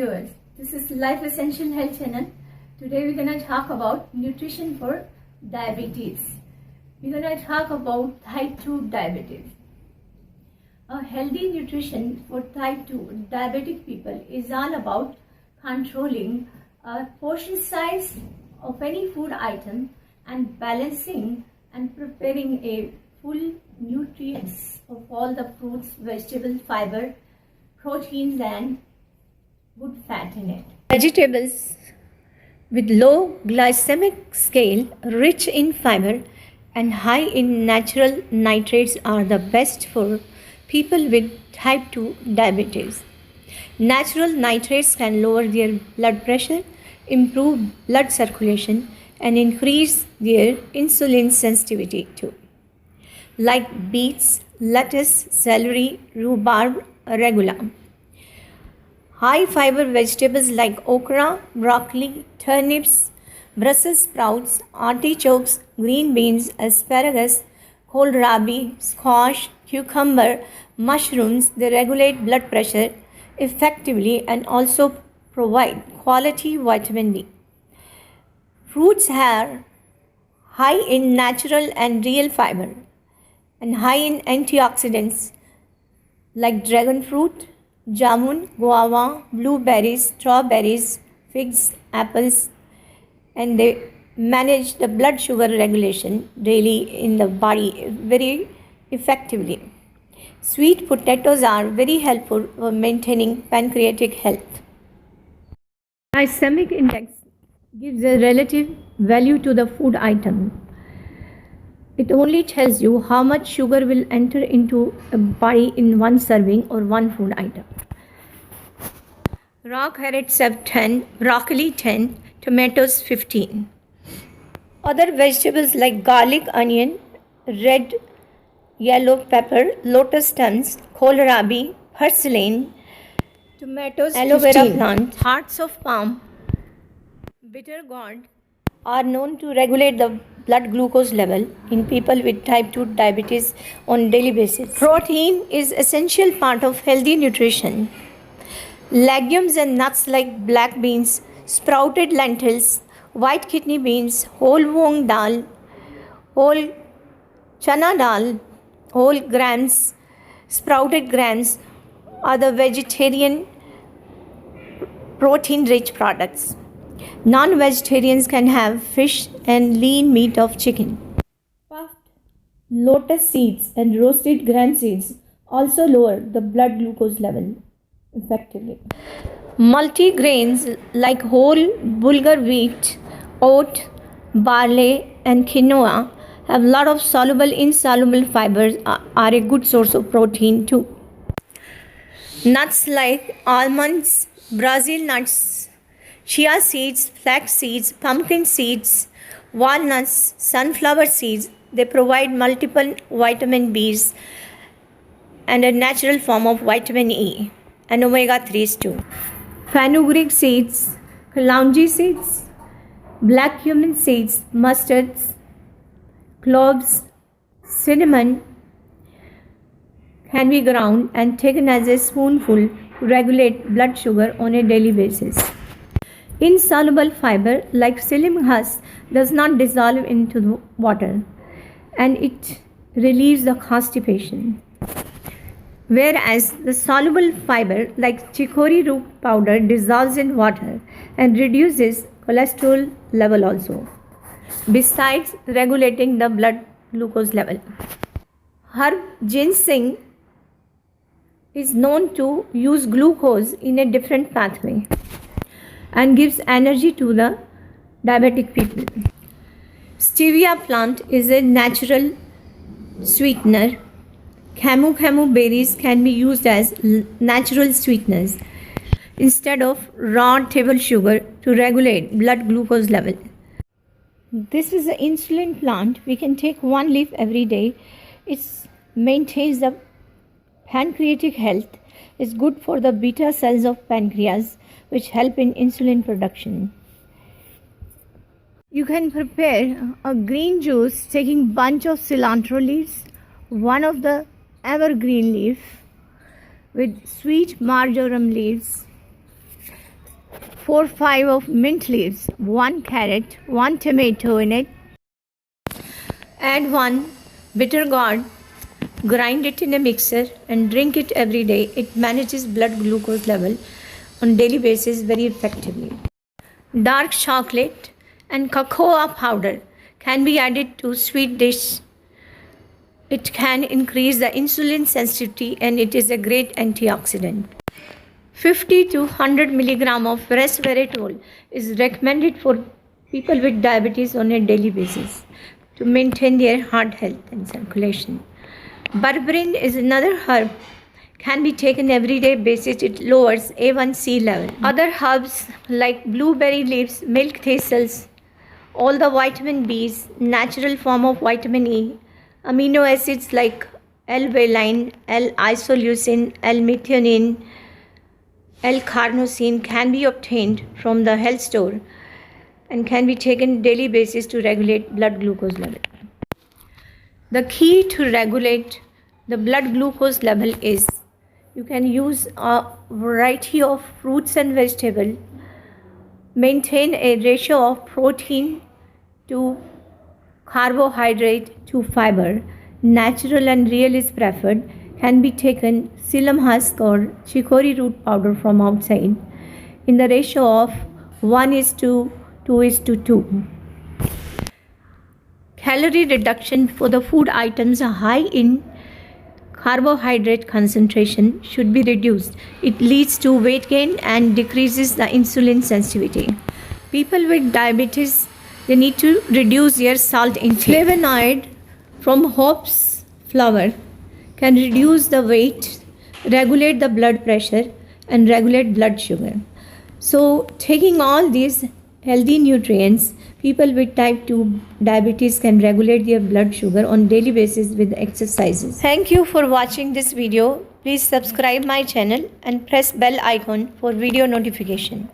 viewers, this is Life Essential Health Channel. Today we're going to talk about nutrition for diabetes. We're going to talk about type 2 diabetes. A healthy nutrition for type 2 diabetic people is all about controlling a portion size of any food item and balancing and preparing a full nutrients of all the fruits, vegetables, fiber, proteins and good fat in it. Vegetables with low glycemic scale, rich in fiber and high in natural nitrates are the best for people with type 2 diabetes. Natural nitrates can lower their blood pressure, improve blood circulation and increase their insulin sensitivity too. Like beets, lettuce, celery, rhubarb, arugula. High fiber vegetables like okra, broccoli, turnips, Brussels sprouts, artichokes, green beans, asparagus, kohlrabi, squash, cucumber, mushrooms, they regulate blood pressure effectively and also provide quality vitamin D. Fruits are high in natural and real fiber and high in antioxidants like dragon fruit, jamun, guava, blueberries, strawberries, figs, apples, and they manage the blood sugar regulation daily in the body very effectively. Sweet potatoes are very helpful for maintaining pancreatic health. Glycemic index gives a relative value to the food item. It only tells you how much sugar will enter into a body in one serving or one food item. Raw carrots have 10, broccoli 10, tomatoes 15. Other vegetables like garlic, onion, red, yellow pepper, lotus stems, kohlrabi, purslane, tomatoes, aloe vera plant, hearts of palm, bitter gourd are known to regulate the blood glucose level in people with type 2 diabetes on daily basis. Protein is essential part of healthy nutrition. Legumes and nuts like black beans, sprouted lentils, white kidney beans, whole moong dal, whole chana dal, whole grams, sprouted grams are the vegetarian protein-rich products. Non-vegetarians can have fish and lean meat of chicken. Puffed lotus seeds and roasted gram seeds also lower the blood glucose level effectively. Multigrains like whole bulgur wheat, oat, barley and quinoa have a lot of soluble insoluble fibers are a good source of protein too. Nuts like almonds, Brazil nuts, chia seeds, flax seeds, pumpkin seeds, walnuts, sunflower seeds, they provide multiple vitamin B's and a natural form of vitamin E and omega-3s too. Fenugreek seeds, kalonji seeds, black cumin seeds, mustards, cloves, cinnamon can be ground and taken as a spoonful to regulate blood sugar on a daily basis. Insoluble fiber like psyllium husk does not dissolve into the water and it relieves the constipation. Whereas the soluble fiber like chicory root powder dissolves in water and reduces cholesterol level also, besides regulating the blood glucose level. Herb ginseng is known to use glucose in a different pathway and gives energy to the diabetic people. Stevia plant is a natural sweetener. Camu berries can be used as natural sweeteners instead of raw table sugar to regulate blood glucose level. This is an insulin plant. We can take one leaf every day. It maintains the pancreatic health. It's good for the beta cells of pancreas which help in insulin production. You can prepare a green juice taking bunch of cilantro leaves, one of the evergreen leaf with sweet marjoram leaves 4-5 of mint leaves, 1 carrot, 1 tomato in it. Add 1 bitter gourd, grind it in a mixer and drink it every day. It manages blood glucose level on daily basis very effectively. Dark chocolate and cocoa powder can be added to sweet dish. It can increase the insulin sensitivity and it is a great antioxidant. 50 to 100 milligram of resveratrol is recommended for people with diabetes on a daily basis to maintain their heart health and circulation. Berberine is another herb, can be taken every day basis. It lowers A1C level. Other herbs like blueberry leaves, milk thistles, all the vitamin B's, natural form of vitamin E, amino acids like L-valine, L-isoleucine, L-methionine, L-carnosine can be obtained from the health store and can be taken daily basis to regulate blood glucose level. The key to regulate the blood glucose level is you can use a variety of fruits and vegetables, maintain a ratio of protein to carbohydrate to fiber, natural and real is preferred, can be taken psyllium husk or chicory root powder from outside in the ratio of 1:2:2. Calorie reduction for the food items high in carbohydrate concentration should be reduced. It leads to weight gain and decreases the insulin sensitivity. People with diabetes, they need to reduce their salt intake. Flavonoid from hops flower can reduce the weight, regulate the blood pressure and regulate blood sugar. So taking all these healthy nutrients, people with type 2 diabetes can regulate their blood sugar on daily basis with exercises. Thank you for watching this video. Please subscribe my channel and press bell icon for video notification.